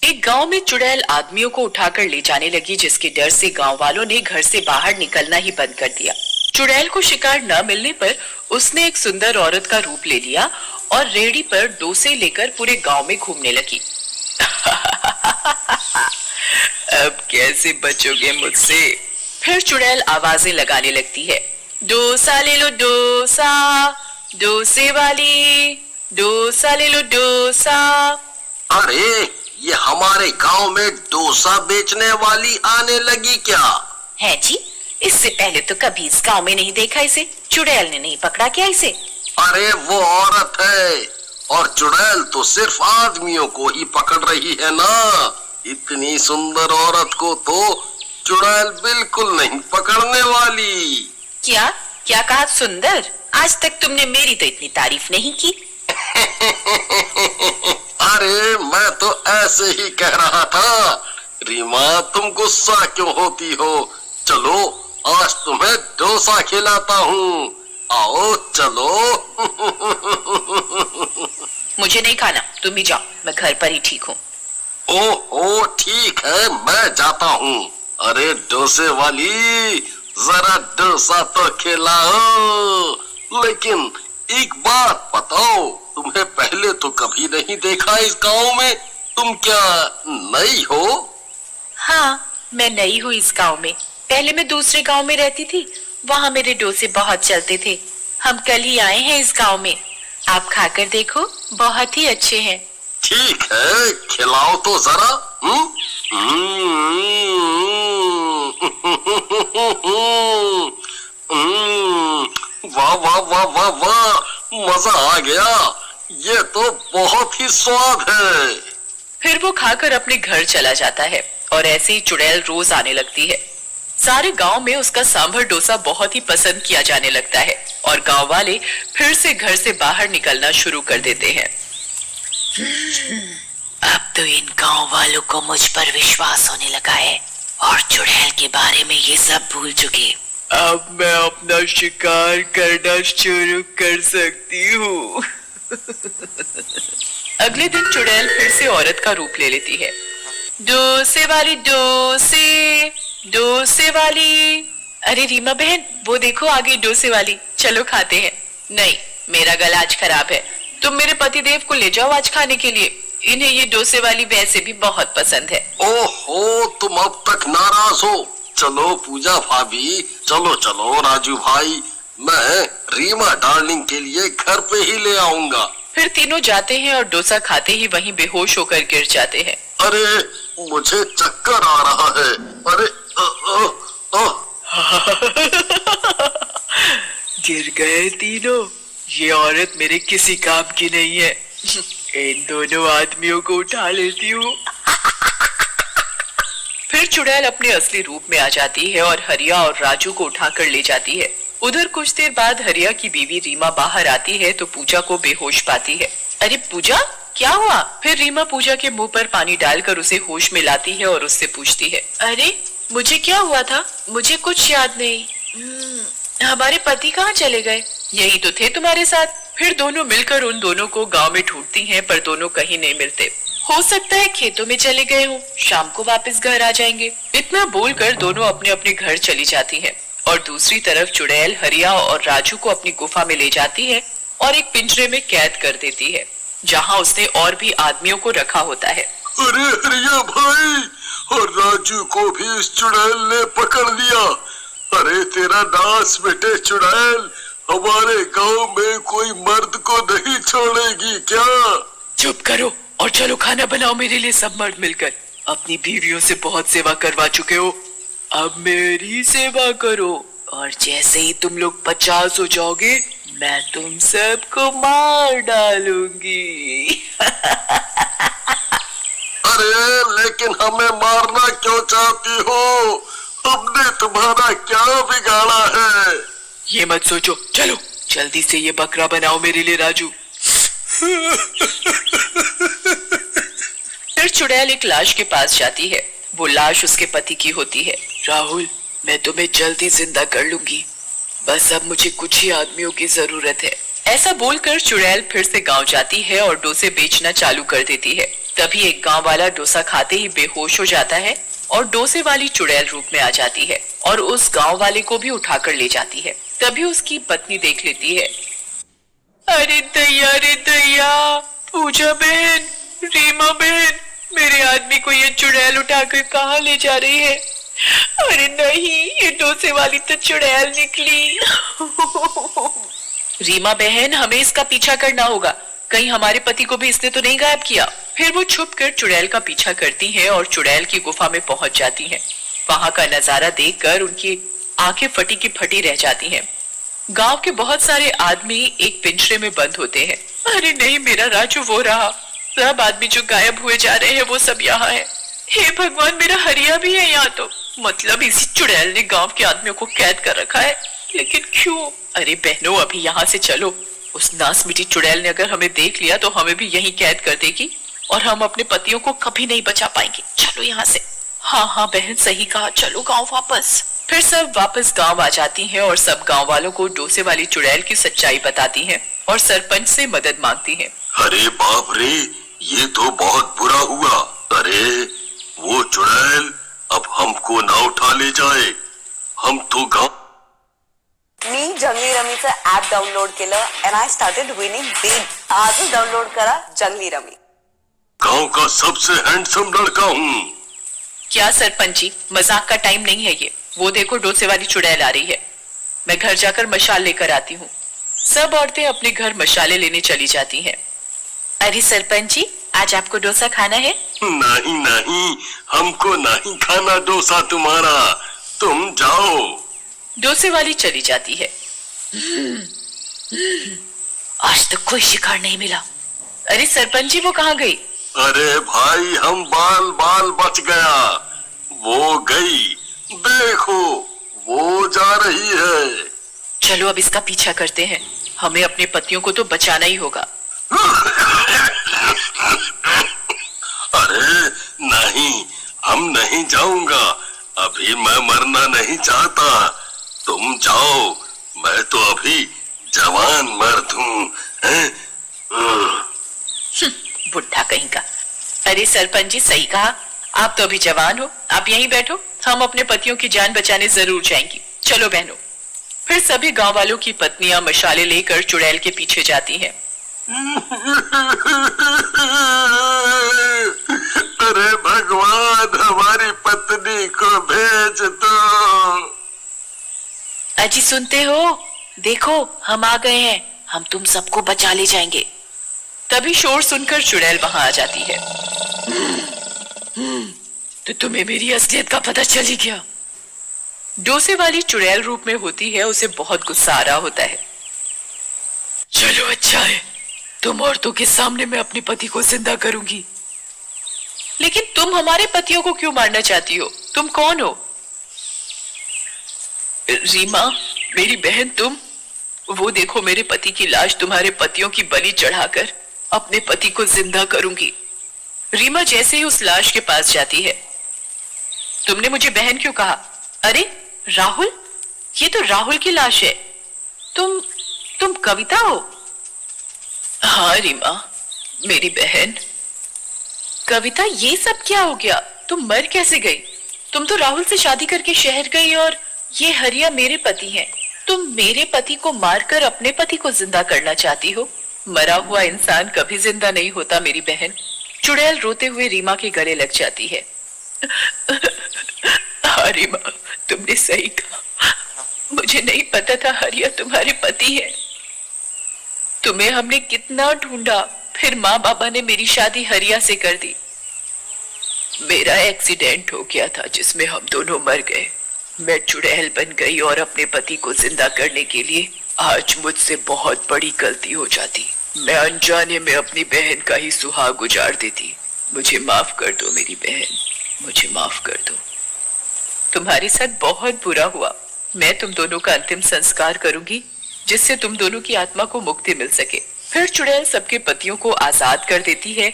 एक गांव में चुड़ैल आदमियों को उठाकर ले जाने लगी, जिसके डर से गांव वालों ने घर से बाहर निकलना ही बंद कर दिया। चुड़ैल को शिकार न मिलने पर उसने एक सुंदर औरत का रूप ले लिया और रेहड़ी पर डोसे लेकर पूरे गांव में घूमने लगी। अब कैसे बचोगे मुझसे? फिर चुड़ैल आवाजें लगाने लगती है। डोसा ले लो डोसा, डोसे वाली, डोसा ले लो डोसा। अरे ये हमारे गांव में डोसा बेचने वाली आने लगी क्या? है जी, इससे पहले तो कभी इस गांव में नहीं देखा इसे। चुड़ैल ने नहीं पकड़ा क्या इसे? अरे वो औरत है, और चुड़ैल तो सिर्फ आदमियों को ही पकड़ रही है ना। इतनी सुंदर औरत को तो चुड़ैल बिल्कुल नहीं पकड़ने वाली। क्या क्या कहा? सुंदर? आज तक तुमने मेरी तो इतनी तारीफ नहीं की। अरे मैं तो ऐसे ही कह रहा था। रीमा, तुम गुस्सा क्यों होती हो? चलो आज तुम्हें डोसा खिलाता हूँ, आओ चलो। मुझे नहीं खाना, तुम ही जाओ, मैं घर पर ही ठीक हूँ। ओहो ठीक है, मैं जाता हूँ। अरे डोसे वाली, जरा डोसा तो खिलाओ। लेकिन एक बात बताओ, तुम्हें पहले तो कभी नहीं देखा इस गांव में। तुम क्या नई हो? हाँ, मैं नई हूँ इस गांव में। पहले मैं दूसरे गांव में रहती थी, वहाँ मेरे डोसे बहुत चलते थे। हम कल ही आए हैं इस गांव में, आप खाकर देखो, बहुत ही अच्छे हैं। ठीक है, खिलाओ तो जरा। वाह वाह वाह वाह वाह, मजा आ गया। ये तो बहुत ही स्वाद है। फिर वो खाकर अपने घर चला जाता है और ऐसे ही चुड़ैल रोज आने लगती है। सारे गांव में उसका सांभर डोसा बहुत ही पसंद किया जाने लगता है और गांव वाले फिर से घर से बाहर निकलना शुरू कर देते हैं। अब तो इन गांव वालों को मुझ पर विश्वास होने लगा है और चुड़ैल के बारे में ये सब भूल चुके। अब मैं अपना शिकार करना शुरू कर सकती हूँ। अगले दिन चुड़ैल फिर से औरत का रूप ले लेती है। डोसे वाली, डोसे, डोसे वाली। अरे रीमा बहन, वो देखो आ गई डोसे वाली, चलो खाते हैं। नहीं, मेरा गला आज खराब है, तुम मेरे पतिदेव को ले जाओ आज खाने के लिए। इन्हें ये डोसे वाली वैसे भी बहुत पसंद है। ओहो, तुम अब तक नाराज हो। चलो पूजा भाभी, चलो चलो राजू भाई, मैं रीमा डार्लिंग के लिए घर पे ही ले आऊंगा। फिर तीनों जाते हैं और डोसा खाते ही वहीं बेहोश होकर गिर जाते हैं। अरे मुझे चक्कर आ रहा है। अरे गिर गए तीनों। ये औरत मेरे किसी काम की नहीं है। इन दोनों आदमियों को उठा लेती हूँ। फिर चुड़ैल अपने असली रूप में आ जाती है और हरिया और राजू को उठाकर ले जाती है। उधर कुछ देर बाद हरिया की बीवी रीमा बाहर आती है तो पूजा को बेहोश पाती है। अरे पूजा, क्या हुआ? फिर रीमा पूजा के मुंह पर पानी डालकर उसे होश में लाती है और उससे पूछती है, अरे मुझे क्या हुआ था? मुझे कुछ याद नहीं। हमारे पति कहाँ चले गए? यही तो थे तुम्हारे साथ। फिर दोनों मिलकर उन दोनों को गांव में ढूंढती हैं, पर दोनों कहीं नहीं मिलते। हो सकता है खेतों में चले गए हों, शाम को वापस घर आ जाएंगे। इतना बोलकर दोनों अपने अपने घर चली जाती हैं और दूसरी तरफ चुड़ैल हरिया और राजू को अपनी गुफा में ले जाती है और एक पिंजरे में कैद कर देती है, जहाँ उसने और भी आदमियों को रखा होता है। अरे हरिया भाई, और राजू को भी इस चुड़ैल ने पकड़ लिया। अरे तेरा नाश बेटे चुड़ैल, हमारे गांव में कोई मर्द को नहीं छोड़ेगी क्या? चुप करो और चलो खाना बनाओ मेरे लिए सब मर्द मिलकर। अपनी बीवियों से बहुत सेवा करवा चुके हो, अब मेरी सेवा करो और जैसे ही तुम लोग 50 हो जाओगे मैं तुम सबको मार डालूंगी। अरे लेकिन हमें मारना क्यों चाहती हो? हमने तुम्हारा क्या बिगाड़ा है? ये मत सोचो, चलो जल्दी से ये बकरा बनाओ मेरे लिए राजू। फिर चुड़ैल एक लाश के पास जाती है। वो लाश उसके पति की होती है। राहुल, मैं तुम्हें जल्दी जिंदा कर लूंगी, बस अब मुझे कुछ ही आदमियों की जरूरत है। ऐसा बोलकर चुड़ैल फिर से गांव जाती है और डोसे बेचना चालू कर देती है। तभी एक गांव वाला डोसा खाते ही बेहोश हो जाता है और डोसे वाली चुड़ैल रूप में आ जाती है और उस गांव वाले को भी उठाकर ले जाती है। तभी उसकी पत्नी देख लेती है। अरे दैया, पूजा बहन, रीमा बहन, मेरे आदमी को ये चुड़ैल उठाकर कहाँ ले जा रही है? अरे नहीं, ये डोसे वाली तो चुड़ैल निकली। रीमा बहन, हमें इसका पीछा करना होगा, कहीं हमारे पति को भी इसने तो नहीं गायब किया। फिर वो छुपकर चुड़ैल का पीछा करती है और चुड़ैल की गुफा में पहुंच जाती है। वहां का नजारा देखकर उनकी आंखें फटी की फटी रह जाती हैं। गांव के बहुत सारे आदमी एक पिंजरे में बंद होते हैं। अरे नहीं, मेरा राजू वो रहा, सब आदमी जो गायब हुए जा रहे हैं वो सब यहाँ है। हे भगवान, मेरा हरिया भी है यहाँ तो। मतलब इसी चुड़ैल ने गांव के आदमियों को कैद कर रखा है, लेकिन क्यों? अरे बहनों, अभी यहाँ से चलो। उस नास मिटी चुड़ैल ने अगर हमें देख लिया तो हमें भी यहीं कैद कर देगी और हम अपने पतियों को कभी नहीं बचा पाएंगे। चलो यहाँ से। हाँ बहन, सही कहा, चलो गाँव वापस। फिर सब वापस गांव आ जाती हैं और सब गांव वालों को डोसे वाली चुड़ैल की सच्चाई बताती हैं और सरपंच से मदद मांगती हैं। अरे बाप रे, ये तो बहुत बुरा हुआ। अरे वो चुड़ैल अब हमको ना उठा ले जाए, हम तो गाँव। मी जंगली रमीचं ऍप डाउनलोड केलं and I started winning big. आजच डाउनलोड करा जंगली रमी। गाँव का सबसे हैंडसम लड़का हूँ। क्या सरपंच जी, मजाक का टाइम नहीं है ये। वो देखो, डोसे वाली चुड़ैल आ रही है। मैं घर जाकर मशाल लेकर आती हूँ। सब औरतें अपने घर मशाले लेने चली जाती हैं। अरे सरपंच जी, आज आपको डोसा खाना है? नहीं नहीं, हमको नहीं खाना डोसा तुम्हारा, तुम जाओ। डोसे वाली चली जाती है। आज तक कोई शिकार नहीं मिला। अरे सरपंच जी, वो कहाँ गई? अरे भाई, हम बाल बाल बच गया। वो गई, देखो वो जा रही है। चलो अब इसका पीछा करते हैं, हमें अपने पतियों को तो बचाना ही होगा। अरे नहीं, हम नहीं जाऊंगा, अभी मैं मरना नहीं चाहता, तुम जाओ, मैं तो अभी जवान मर्द हूँ। बुढ़ा कहीं का। अरे सरपंच जी, सही कहा, आप तो अभी जवान हो, आप यहीं बैठो, हम अपने पतियों की जान बचाने जरूर जाएंगी। चलो बहनों। फिर सभी गांव वालों की पत्नियां मशाले लेकर चुड़ैल के पीछे जाती हैं। अरे भगवान, हमारी पत्नी को भेज दो। अजी सुनते हो? देखो, हम आ गए हैं, हम तुम सबको बचा ले जाएंगे। तभी शोर सुनकर चुड़ैल वहां आ जाती है। तो तुम्हें मेरी असलियत का पता चल ही गया। डोसे वाली चुड़ैल रूप में होती है, उसे बहुत गुस्सा आ रहा होता है। चलो अच्छा है, तुम औरतों के सामने मैं अपने पति को जिंदा करूंगी। लेकिन तुम हमारे पतियों को क्यों मारना चाहती हो? तुम कौन हो? रीमा, मेरी बहन तुम? वो देखो, मेरे पति की लाश तुम्हारे पतियों की बलि चढ़ाकर अपने पति को जिंदा करूंगी। रीमा जैसे ही उस लाश के पास जाती है। तुमने मुझे बहन क्यों कहा? अरे राहुल, ये तो राहुल की लाश है। तुम कविता हो? हाँ रीमा, मेरी बहन कविता। ये सब क्या हो गया? तुम मर कैसे गई? तुम तो राहुल से शादी करके शहर गई और ये हरिया मेरे पति हैं। तुम मेरे पति को मारकर अपने पति को जिंदा करना चाहती हो? मरा हुआ इंसान कभी जिंदा नहीं होता मेरी बहन। चुड़ैल रोते हुए रीमा के गले लग जाती है। हाँ रीमा, तुमने सही कहा, मुझे नहीं पता था हरिया तुम्हारे पति है। तुम्हें हमने कितना ढूंढा, फिर माँ बाबा ने मेरी शादी हरिया से कर दी। मेरा एक्सीडेंट हो गया था जिसमें हम दोनों मर गए। मैं चुड़ैल बन गई और अपने पति को जिंदा करने के लिए आज मुझसे बहुत बड़ी गलती हो जाती। मैं अनजाने में अपनी बहन का ही सुहाग उजाड़ देती। मुझे माफ कर दो मेरी बहन, मुझे माफ कर दो। तुम्हारे साथ बहुत बुरा हुआ। मैं तुम दोनों का अंतिम संस्कार करूंगी जिससे तुम दोनों की आत्मा को मुक्ति मिल सके। फिर चुड़ैल सबके पतियों को आजाद कर देती है